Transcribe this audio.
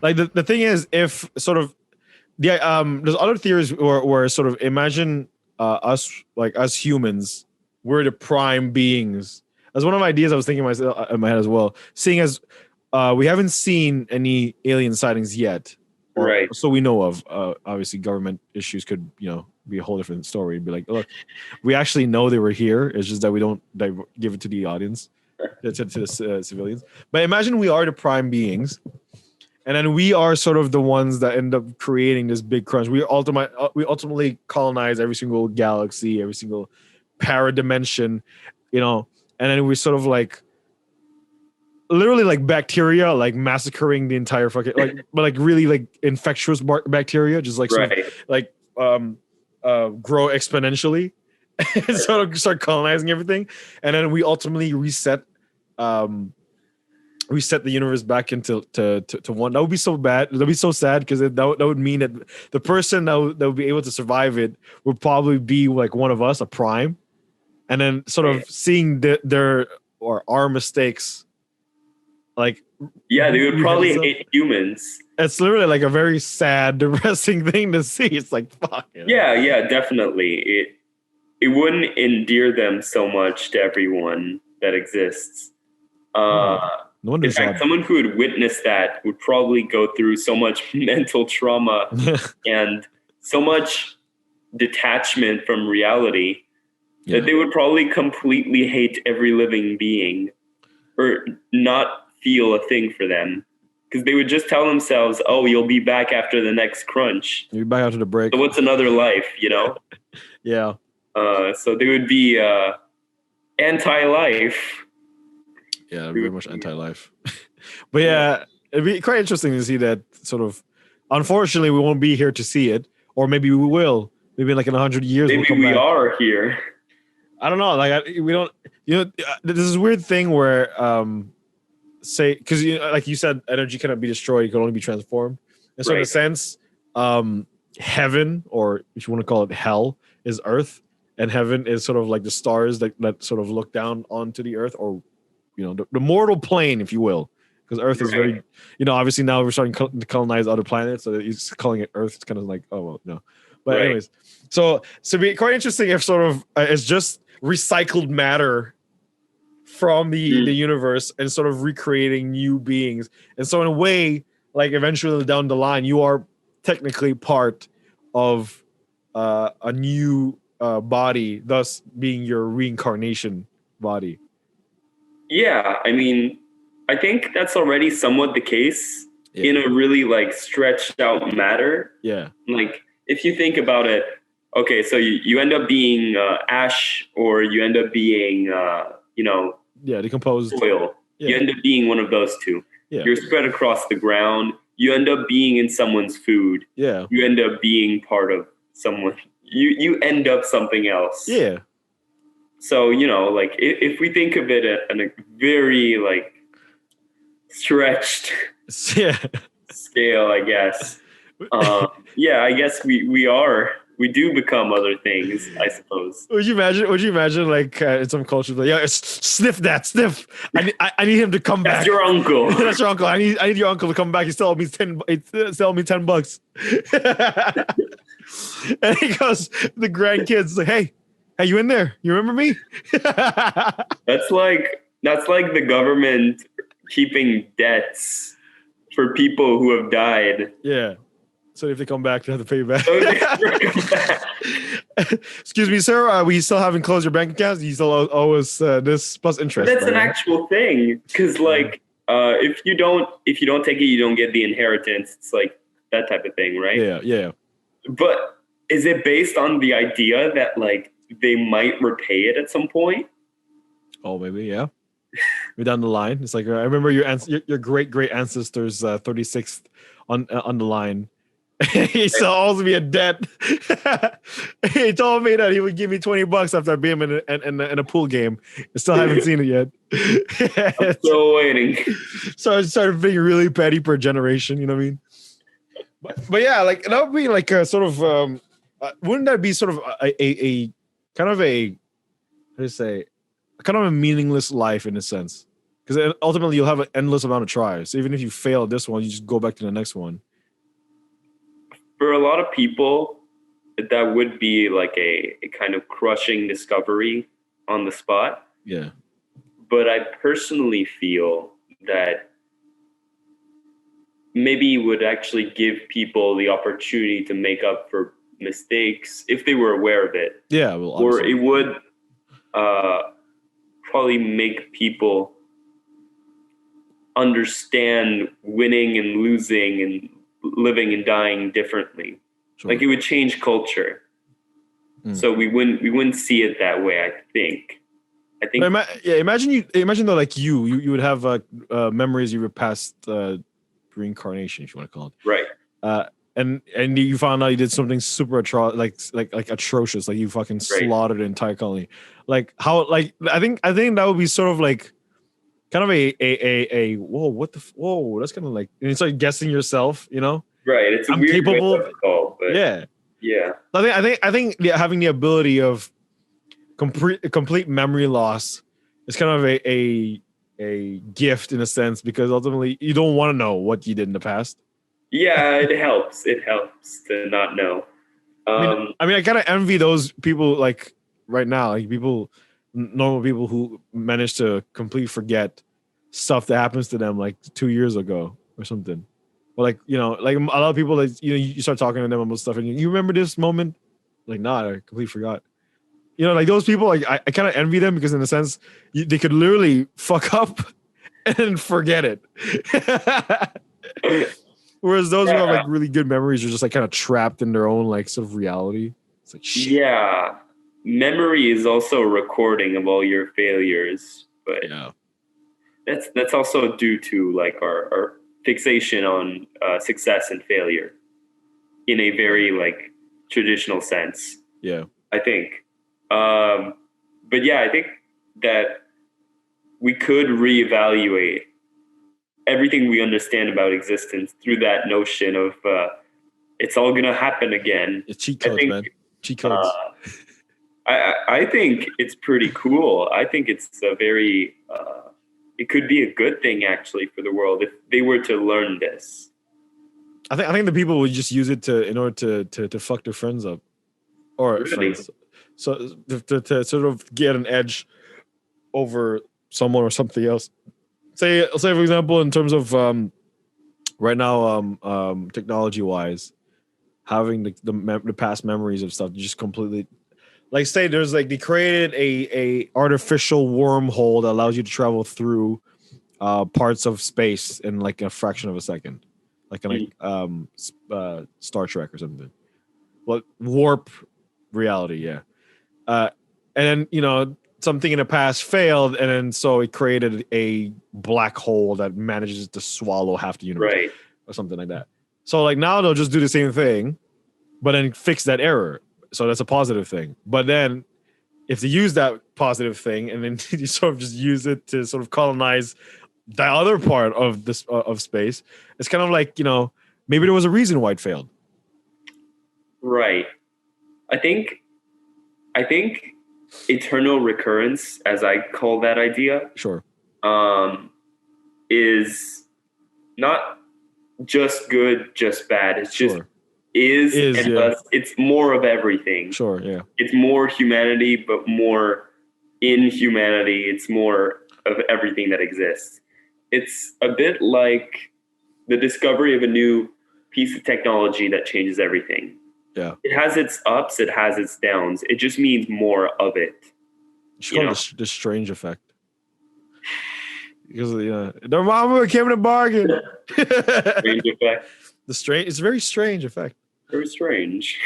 Like the thing is, if sort of there's other theories where sort of imagine us like us humans, we're the prime beings. That's one of the ideas I was thinking myself in my head as well. Seeing as we haven't seen any alien sightings yet, or Right. so we know of. Obviously, government issues could be a whole different story. Be like, look, we actually know they were here. It's just that we don't give it to the audience, to the civilians. But imagine we are the prime beings. And then we are sort of the ones that end up creating this big crunch. We ultimately colonize every single galaxy, every single paradimension, and then we sort of like literally like bacteria, like massacring the entire fucking but like really like infectious bacteria, just like sort Right. of like grow exponentially and sort of start colonizing everything, and then we ultimately reset the universe back into to one. That would be so bad. That'd be so sad because that would mean that the person that would be able to survive it would probably be like one of us, a prime, and then sort of seeing their or our mistakes. Like, Yeah, they would probably hate humans. It's literally like a very sad, depressing thing to see. It's like fuck. Yeah, definitely. It wouldn't endear them so much to everyone that exists. No In fact, someone who would witness that would probably go through so much mental trauma and so much detachment from reality that they would probably completely hate every living being or not feel a thing for them. Because they would just tell themselves, oh, you'll be back after the next crunch. You'll be back after the break. So what's another life, Yeah. So they would be anti-life. Yeah, very much anti-life. But yeah, it'd be quite interesting to see that sort of. Unfortunately, we won't be here to see it, or maybe we will. Maybe like in 100 years, maybe we are here. I don't know. Like we don't. There's this weird thing where, say, because like you said, energy cannot be destroyed; it can only be transformed. And so, in a sense, heaven, or if you want to call it hell, is Earth, and heaven is sort of like the stars that sort of look down onto the Earth, or the mortal plane, if you will, because Earth is very, obviously now we're starting to colonize other planets, so he's calling it Earth. It's kind of like, oh well, no, but anyways, so it'd be quite interesting if sort of it's just recycled matter from the universe and sort of recreating new beings, and so in a way, like eventually down the line, you are technically part of a new body, thus being your reincarnation body. Yeah, I mean, I think that's already somewhat the case in a really like stretched out matter. Yeah. Like if you think about it, okay, so you end up being ash, or you end up being, decomposed soil. Yeah. You end up being one of those two. Yeah. You're spread across the ground. You end up being in someone's food. Yeah. You end up being part of someone. You end up something else. Yeah. So, like if we think of it in a very like stretched scale, I guess. I guess we do become other things, I suppose. Would you imagine like in some cultures, like, sniff. I need him to come back. That's your uncle. That's your uncle. I need your uncle to come back. He still owes me $10. And he goes, the grandkids like, hey, you in there? You remember me? That's like the government keeping debts for people who have died. Yeah. So if they come back, they have to pay you back. Excuse me, sir. We still haven't closed your bank accounts. You still owe us this plus interest. That's an actual thing, because like if you don't take it, you don't get the inheritance. It's like that type of thing, right? Yeah. But is it based on the idea that like they might repay it at some point? Oh, maybe, yeah. Maybe down the line. It's like, I remember your great ancestors 36th on the line. He still owes me a debt. He told me that he would give me $20 after I beat him in a pool game. I still haven't seen it yet. I'm still waiting. So I started being really petty per generation. You know what I mean? But yeah, like that would be like a sort of wouldn't that be sort of a kind of a how do you say, kind of a meaningless life in a sense? because ultimately you'll have an endless amount of tries. So even if you fail this one, you just go back to the next one. For a lot of people, that would be like a kind of crushing discovery on the spot. Yeah. But I personally feel that maybe it would actually give people the opportunity to make up for mistakes if they were aware of it. Yeah, well, or obviously. it would probably make people understand winning and losing and living and dying differently. Sure. Like it would change culture. So we wouldn't see it that way. I think. But imagine though, like you would have memories you were past reincarnation, if you want to call it. Right. And you found out you did something super like atrocious, like you fucking slaughtered an entire colony. Like how, like I think that would be sort of like kind of a whoa, that's kind of like, and it's like guessing yourself, you know? Right. It's a weird capable way to call, but yeah. Yeah. I think having the ability of complete memory loss is kind of a gift in a sense, because ultimately you don't want to know what you did in the past. Yeah, it helps. It helps to not know. I mean, I kind of envy those people like right now, like normal people who manage to completely forget stuff that happens to them like 2 years ago or something. Or like, you know, like a lot of people that, you know, you start talking to them about stuff and you remember this moment? Like, nah, I completely forgot. You know, like those people, like I kind of envy them, because in a sense, they could literally fuck up and forget it. Whereas those who have like really good memories are just like kind of trapped in their own like sort of reality. It's like shit. Yeah. Memory is also a recording of all your failures, but Yeah. That's also due to like our fixation on success and failure in a very like traditional sense. Yeah. I think. But yeah, I think that we could reevaluate everything we understand about existence through that notion of it's all gonna happen again. It's cheat codes, man. Cheat codes. I think it's pretty cool. I think it's a very it could be a good thing actually for the world if they were to learn this. I think the people would just use it in order to fuck their friends up, or Really? friends, so to sort of get an edge over someone or something else. Say for example, in terms of right now, technology wise, having the past memories of stuff just completely, like say there's like they created a artificial wormhole that allows you to travel through parts of space in like a fraction of a second, like Star Trek or something. Well, warp reality, yeah. And then, you know, something in the past failed, and then so it created a black hole that manages to swallow half the universe, right, or something like that. So like now they'll just do the same thing, but then fix that error. So that's a positive thing. But then if they use that positive thing and then you sort of just use it to sort of colonize the other part of this of space, it's kind of like, you know, maybe there was a reason why it failed. Right. I think eternal recurrence, as I call that idea, Sure, is not just good, just bad. It's just is and yeah. thus it's more of everything. Sure, yeah. It's more humanity, but more inhumanity. It's more of everything that exists. It's a bit like the discovery of a new piece of technology that changes everything. Yeah. It has its ups, it has its downs. It just means more of it. It's called the strange effect. Because the mama came in a bargain. Strange effect. It's a very strange effect. Very strange.